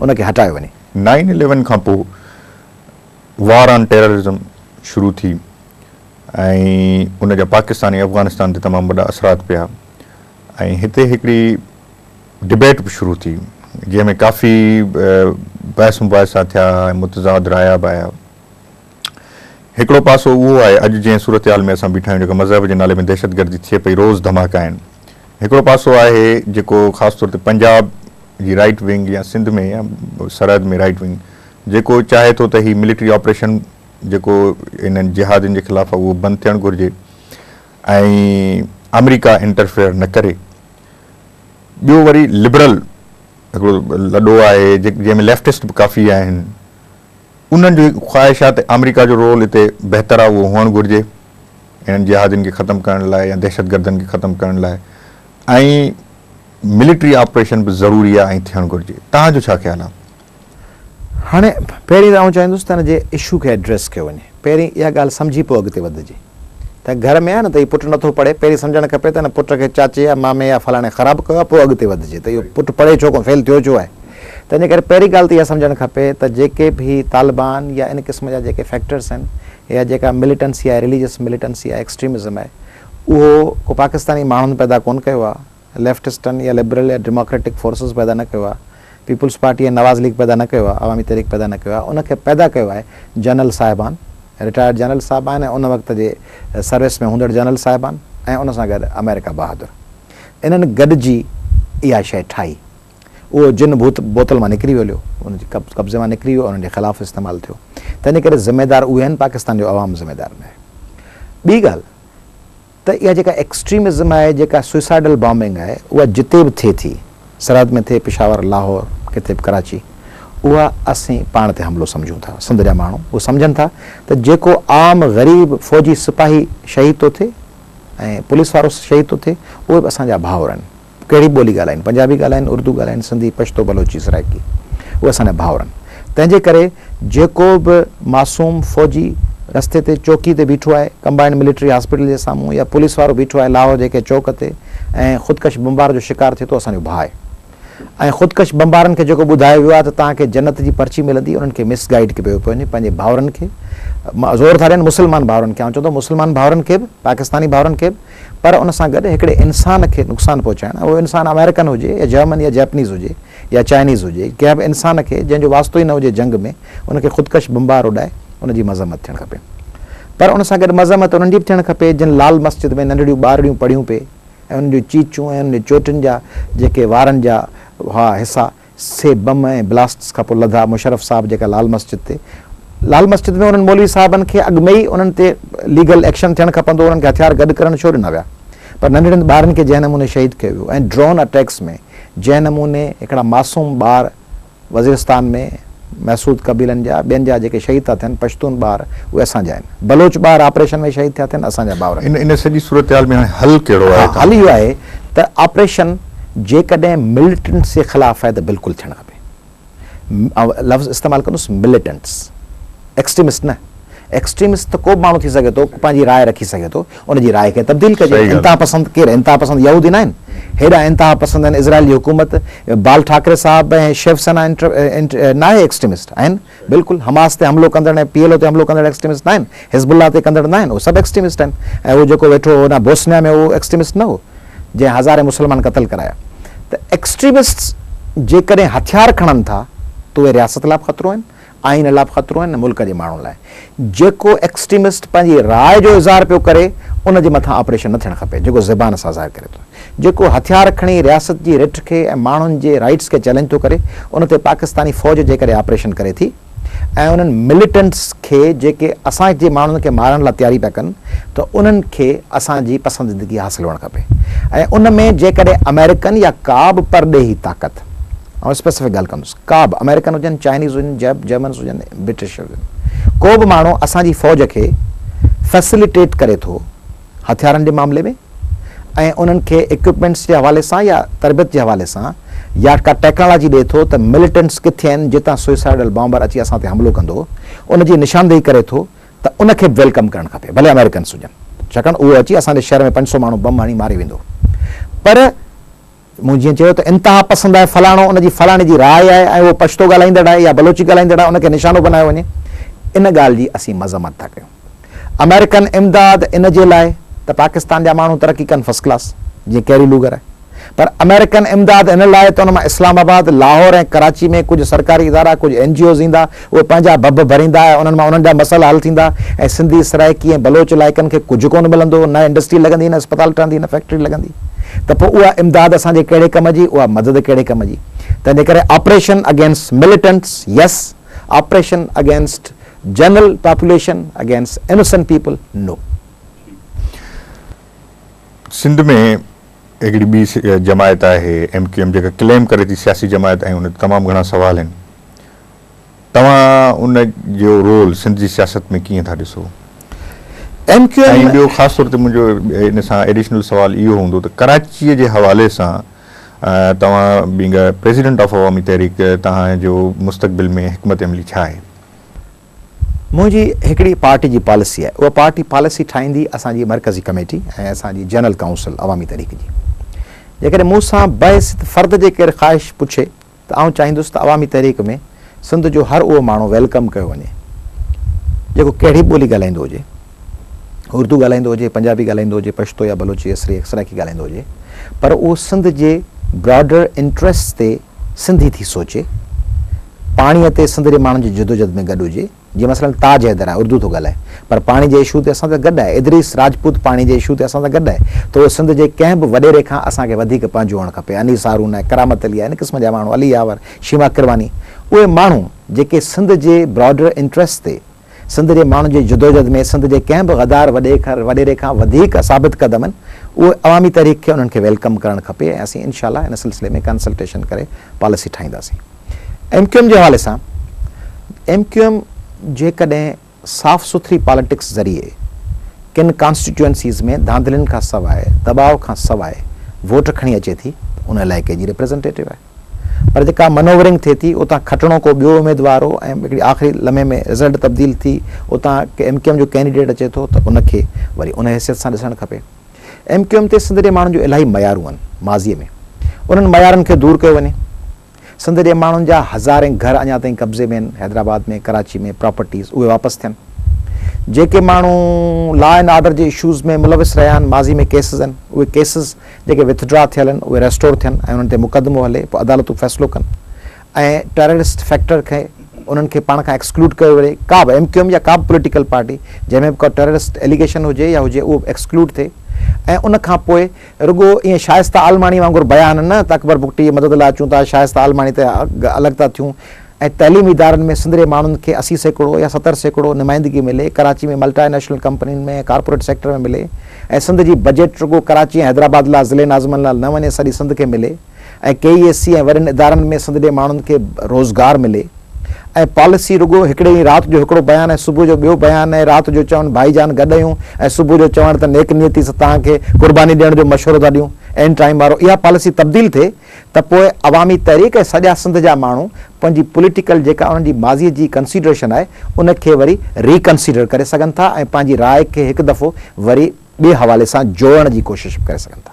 उनखे हटायो वञे। 9/11 खां पोइ वॉर ऑन टेररिज्म शुरू थी ऐं उन जा पाकिस्तान ऐं अफ़गानिस्तान ते तमामु वॾा असरात पिया ऐं हिते हिकिड़ी डिबेट बि शुरू थी जंहिंमें काफ़ी बहस मुबाहिसा थिया ऐं मुतज़ाद राया बि आया। हिकिड़ो पासो उहो आहे, अॼु जंहिं सूरत हाल में असां बीठा आहियूं जेको मज़हब जे नाले में दहशतगर्दी थिए पई, रोज़ धमाका आहिनि। हिकिड़ो पासो आहे जेको ख़ासि तौर ते पंजाब जी राइट विंग या सिंध में या सरहद में राइट विंग जेको चाहे थो त ही मिलिट्री ऑपरेशन जेको इन्हनि जिहादियुनि जे ख़िलाफ़ु उहो बंदि थियणु घुरिजे ऐं अमेरिका इंटरफेयर न करे। ॿियो वरी लिबरल हिकिड़ो लॾो आहे जंहिंमें लेफ्टिस्ट बि काफ़ी आहिनि, उन्हनि जो ख़्वाहिश आहे त अमेरिका जो रोल हिते बहितर आहे, उहो हुअणु घुरिजे इन्हनि जिहादियुनि खे ख़तमु करण लाइ या दहशतगर्दनि खे ख़तमु करण लाइ, ऐं मिलिट्री ऑपरेशन बि ज़रूरी आहे ऐं थियणु घुरिजे। तव्हांजो छा ख़्यालु आहे? हाणे पहिरीं त आउं चाहींदुसि त हिन जे इशू खे एड्रेस कयो वञे। पहिरीं इहा ॻाल्हि सम्झी पोइ अॻिते वधिजे। त घर में आहे न त हीउ पुटु नथो पढ़े, पहिरीं सम्झणु खपे त हिन पुट खे चाचे या मामे या फलाणे ख़राबु कयो आहे, पोइ अॻिते वधिजे त इहो पुटु पढ़े छो कोन, फेल थियो छो आहे। तंहिंजे करे पहिरीं ॻाल्हि त इहा सम्झणु खपे त जेके बि तालिबान या इन क़िस्म जा जेके फैक्टर्स आहिनि या जेका मिलिटेंसी आहे, रिलीजियस मिलिटेंसी आहे, एक्सट्रीमिज़म आहे, उहो को पाकिस्तानी माण्हुनि पैदा कोन कयो आहे, लेफ्टिस्टनि या लिबरल या डेमोक्रेटिक फोर्सिस पैदा न कयो आहे, पीपल्स पार्टी या नवाज़ लीग पैदा न कयो आहे, अवामी तहरीक पैदा न कयो आहे। उनखे पैदा कयो आहे जनरल साहिबान, रिटायर्ड जनरल साहिबान ऐं उन वक़्त जे सर्विस में हूंदड़ जनरल साहिबान ऐं उन सां गॾु अमेरिका बहादुर। इन्हनि गॾिजी इहा शइ ठाही। उहो जिन बोतल मां निकिरी वियो, उनजे कब्ज़े मां निकिरी वियो, उन्हनि जे ख़िलाफ़ु इस्तेमालु थियो। तंहिंजे करे ज़िम्मेदार उहे आहिनि, पाकिस्तान जो अवाम ज़िम्मेदार न आहे। ॿी ॻाल्हि त इहा जेका एक्सट्रीमिज़म आहे, जेका सुसाइडल बॉम्बिंग आहे, उहा जिते बि थिए थी, सरहद में थिए, पेशावर, लाहौर, किथे बि कराची, उहा असीं पाण ते हमिलो सम्झूं था। सिंध जा माण्हू उहे सम्झनि था त जेको आम ग़रीब फ़ौजी सिपाही शहीद थो थिए ऐं पुलिस वारो शहीद थो थिए, उहे बि असांजा भाउर आहिनि। कहिड़ी ॿोली ॻाल्हाइनि, पंजाबी ॻाल्हाइनि, उर्दू ॻाल्हाइनि, सिंधी, पश्तो, बलोची, सराइकी, उहे असांजा भाउर आहिनि। तंहिंजे करे जेको बि मासूम फ़ौजी रस्ते ते चौकी ते बीठो आहे, कंबाइंड मिलिट्री हॉस्पिटल जे साम्हूं, या पुलिस वारो बीठो आहे लाहौर जेके चौक ते ऐं ख़ुदकश बमबार जो शिकार थिए थो, असांजो भाउ आहे। ऐं ख़ुदकश बमबारनि खे जेको ॿुधायो वियो आहे त तव्हांखे जन्नत जी पर्ची मिलंदी, उन्हनि खे मिसगाइड कयो पियो वञे। पंहिंजे भाउरनि खे ज़ोर था ॾियनि, मुस्लमान भाउरनि खे, ऐं चवंदो मुस्लमान भाउरनि खे बि, पाकिस्तानी भाउरनि खे बि, पर उन सां गॾु हिकिड़े इंसान खे नुक़सानु पहुचाइणु। उहो इंसानु अमेरिकन हुजे या जर्मन या जैपनीज़ हुजे या चाइनीज़ हुजे, कंहिं बि इंसान खे जंहिंजो वास्तो ई न हुजे जंग में, उनखे ख़ुदकश बमबार उॾाए उनजी मज़म्मत थियणु खपे। पर उन सां गॾु मज़म्मत उन्हनि जी बि थियणु खपे जिन लाल मस्जिद में नंढड़ियूं ॿारड़ियूं पढ़ियूं पिए ऐं उन्हनि जूं चीचूं ऐं उन चोटियुनि जा जेके वारनि जा हुआ हिसा से बम ऐं ब्लास्ट्स खां पोइ लधा। मुशरफ साहब जेका लाल मस्जिद ते, लाल मस्जिद में उन्हनि मौलवी साहबनि खे अॻु में ई उन्हनि ते लीगल एक्शन थियणु खपंदो, उन्हनि खे हथियार गॾु करणु छो ॾिना विया। पर नंढड़नि ॿारनि खे जंहिं नमूने शहीद कयो वियो ऐं ड्रोन अटैक्स में जंहिं नमूने हिकिड़ा मासूम ॿार वज़ीरिस्तान में महसूद कबीलनि जा ॿियनि जा जेके शहीद था थियनि, पश्तून ॿार, उहे असांजा आहिनि। बलोच ॿार ऑपरेशन में शहीद थिया थियनि, असांजा ॿार। इन सॼी सूरत हाल में हल कहिड़ो आहे? हल इहो आहे त ऑपरेशन जेकॾहिं मिलिटेंट्स जे ख़िलाफ़ु आहे त बिल्कुलु थियणु खपे। लफ़्ज़ इस्तेमालु कंदुसि मिलिटेंट्स, एक्सट्रीमिस्ट न। एक्सट्रीमिस्ट त को बि माण्हू थी सघे थो, पंहिंजी राय रखी सघे थो, उनजी राय खे तब्दील कजे। इंतिहा पसंदि केरु? इंतिहा पसंदि यहूदी न आहिनि, हेॾा इंतिहा पसंदि आहिनि इज़राइल जी हुकूमत। बाल ठाकरे साहब ऐं शिवसेना न आहे एक्सट्रीमिस्ट, आहिनि बिल्कुलु। हमास ते हमिलो कंदड़ ऐं PLO ते हमिलो कंदड़ एक्सट्रीमिस्ट न आहिनि, हिज़बुल्लाह ते कंदड़ न आहिनि, उहे सभु एक्सट्रीमिस्ट आहिनि। ऐं उहो जेको वेठो हुन बोस्निया में, उहो एक्सट्रीमिस्ट न हो जंहिं हज़ारे मुस्लमान क़तल कराया। त एक्सट्रीमिस्ट जेकॾहिं हथियार खणनि था त उहे रियासत लाइ ख़तरो आहिनि, आइन लाइ ख़तरो आहिनि, मुल्क जे माण्हुनि लाइ। जेको एक्सट्रीमिस्ट पंहिंजी राय जो इज़हार पियो करे, उन जे मथां ऑपरेशन न थियणु खपे, जेको ज़बान सां ज़ाहिर करे थो। जेको हथियार खणी रियासत जी रिठ खे ऐं माण्हुनि जे राइट्स खे चैलेंज थो करे, उन ते पाकिस्तानी फ़ौज जे करे ऑपरेशन करे थी। ऐं उन्हनि मिलिटेंट्स खे जेके असांजे माण्हुनि खे मारण लाइ तयारी पिया कनि, त उन्हनि खे असांजी पसंदीदगी हासिलु हुअणु खपे। ऐं उन में जेकॾहिं अमेरिकन या का बि परॾेही ताक़त, ऐं स्पेसिफिक ॻाल्हि कंदुसि, का बि अमेरिकन हुजनि, चाइनीज़ हुजनि, जर्मन्स हुजनि, ब्रिटिश हुजनि, को बि माण्हू असांजी फ़ौज खे फैसिलिटेट करे थो हथियारनि जे मामले में ऐं उन्हनि खे इक्विपमेंट्स जे हवाले सां या तरबियत जे हवाले सां या का टेक्नोलॉजी ॾिए थो त मिलिटेंट्स किथे आहिनि जितां सुसाइडल बॉम्बर अची असां ते हमिलो कंदो, उनजी निशानदेही करे थो, त उनखे बि वेलकम करणु खपे, भले अमेरिकन्स हुजनि, छाकाणि उहो अची असांजे शहर में 500 माण्हू बम हणी मारे वेंदो। पर मूं जीअं चयो त इंतिहा पसंदि आहे फलाणो, उनजी फलाणे जी राय आहे ऐं उहो पछतो ॻाल्हाईंदड़ आहे या बलोची ॻाल्हाईंदड़ आहे, उनखे निशानो बनायो वञे, इन ॻाल्हि जी असीं मज़म्मत था कयूं। अमेरिकन इमदाद इन जे लाइ त पाकिस्तान जा माण्हू तरक़ी कनि फर्स्ट क्लास, जीअं कैरी लूगर आहे, पर अमेरिकन इमदाद इन लाइ त उन मां इस्लामाबाद, लाहौर ऐं कराची में कुझु सरकारी इदारा, कुझु NGOs ईंदा, उहे पंहिंजा भब भरींदा, उन्हनि मां उन्हनि जा मसइला हल थींदा, ऐं सिंधी सराइकी ऐं बलोच इलाइक़नि खे कुझु कोन मिलंदो, न इंडस्ट्री लॻंदी, न अस्पताल ठहंदी, न फैक्ट्री लॻंदी, त पोइ उहा इमदाद असांजे कहिड़े कम जी, उहा मदद कहिड़े कम जी? तंहिंजे करे operation against militants yes, operation against general population, against innocent people no. Sindh में हिकिड़ी ॿी जमायत आहे MQM जेका क्लेम करे थी सियासी जमायत, ऐं उन ते तमामु घणा सुवाल आहिनि। तव्हां उन जो रोल सिंध जी सियासत में कीअं था ॾिसो? ऐं ॿियो ख़ासि तौर ते मुंहिंजो इन सां एडिशनल सुवाल इहो हूंदो त कराचीअ जे हवाले सां तव्हां बीइंग प्रेसिडेंट ऑफ अवामी तहरीक, तव्हांजो मुस्तक़बिल में हिकमत अमली छा आहे? मुंहिंजी हिकिड़ी पार्टी जी पॉलिसी आहे, उहा पार्टी पॉलिसी ठाहींदी असांजी मरकज़ी कमेटी ऐं असांजी जनरल काउंसिल अवामी तहरीक जी। जेकॾहिं मूंसां बहसियत फ़र्द जे केरु ख़्वाहिश पुछे त आउं चाहींदुसि त अवामी तहरीक में सिंध जो हर उहो माण्हू वेलकम कयो वञे जेको कहिड़ी ॿोली ॻाल्हाईंदो हुजे, उर्दू ॻाल्हाईंदो हुजे, पंजाबी ॻाल्हाईंदो हुजे, पश्तो या बलोची असरी सराइकी ॻाल्हाईंदो हुजे, पर उहो सिंध जे ब्रॉडर इंट्रस्ट ते सिंधी थी सोचे, पाणीअ ते सिंध जे माण्हुनि जी जदोजहद में गॾु हुजे। जीअं मसलन ताज हैदर आहे, उर्दू थो ॻाल्हाए, पर पाणी जे इशू ते असां सां गॾु आहे, इदरीस राजपूत पाणी जे इशू ते असां सां गॾु आहे, त उहो सिंध जे कंहिं बि वॾेरे खां असांखे वधीक पंहिंजो हुअणु खपे। अनीस हारून आहे, करामत अली आहे, इन क़िस्म जा माण्हू, अली यावर, शीमा किरवानी, उहे माण्हू जेके सिंध जे ब्रॉडर इंट्रस्ट ते, सिंध जे माण्हुनि जी जदोजहद में सिंध जे कंहिं बि गदार वॾेरे खां वधीक साबित क़दम आहिनि, उहे अवामी तहरीक खे उन्हनि खे वेलकम करणु खपे, ऐं असीं इंशाअल्लाह इन सिलसिले में कंसल्टेशन करे पॉलिसी ठाहींदासीं। MQM जे हवाले सां, MQM जेकॾहिं साफ़ सुथरी पॉलिटिक्स ज़रिए किन कॉन्स्टिट्यूएंसीज़ में धांधलियुनि खां सवाइ, दबाव खां सवाइ वोट खणी अचे थी, उन इलाइक़े जी रिप्रेज़ेंटेटिव आहे। पर जेका मनोवरिंग थिए थी, उतां खटणो को ॿियो उमेदवार हो ऐं हिकिड़ी आख़िरी लम्हे में रिज़ल्ट तब्दील थी, उतां MQM जो कैंडिडेट अचे थो, त उनखे वरी उन हैसियत सां ॾिसणु खपे। MQM ते सिंध जे माण्हुनि जो इलाही मयारूं आहिनि माज़ीअ में, उन्हनि मयारनि खे दूरि कयो वञे। सिंध जे माण्हुनि जा हज़ारे घर अञा ताईं कब्ज़े में आहिनि, हैदराबाद में, कराची में, प्रॉपर्टीज़ उहे वापसि थियनि। जेके माण्हू law and order J issues में मुलविस रहिया आहिनि, माज़ी में केसिस आहिनि, उहे केसिस जेके विथड्रॉ थियल आहिनि उहे रेस्टोर थियनि ऐं उन्हनि ते मुक़दमो हले, पोइ अदालतूं फ़ैसिलो कनि, ऐं टेररिस्ट फैक्टर खे उन्हनि खे पाण खां एक्सक्लूड कयो वञे। का बि MQM या का बि पॉलिटिकल पार्टी जंहिंमें बि का टेररिस्ट एलिगेशन हुजे या हुजे, उहो एक्सक्लूड थिए, ऐं उन खां पोइ रुगो ईअं शाइस्ता आलमाणी वांगुरु बयान न त अकबर बुगटी मदद लाइ अचूं था, शाइस्ता आलमाणी ते अलॻि था थियूं, ऐं तइलीमी इदारनि में सिंध जे माण्हुनि खे 80% या 70% नुमाइंदगी मिले, कराची में मल्टीनेशनल कंपनियुनि में, कॉर्पोरेट सेक्टर में मिले, ऐं सिंध जी बजट रुगो कराची ऐं हैदराबाद लाइ ज़िले नाज़मनि लाइ न वञे, सॼी सिंध खे मिले, ऐं KESC ऐं वॾनि इदारनि में सिंध जे माण्हुनि खे रोज़गार मिले, ऐं पॉलिसी रुगो हिकिड़े ई राति जो हिकिड़ो बयानु ऐं सुबुह जो ॿियो बयानु, ऐं राति जो चवनि भाईजान गॾु आहियूं, ऐं सुबुह जो चवणु त नेक नियती सां तव्हांखे क़ुर्बानी ॾियण जो मशवरो था ॾियूं, एंड टाइम वारो, इहा पॉलिसी तब्दील थिए त पोइ अवामी तहरीक ऐं सॼा सिंध जा माण्हू पंहिंजी पॉलिटिकल जेका उन्हनि जी माज़ीअ जी कंसिडरेशन आहे उनखे वरी रिकंसिडर करे सघनि था, ऐं पंहिंजी राय खे हिकु दफ़ो वरी ॿिए हवाले सां जोड़ण जी कोशिशि करे सघनि था।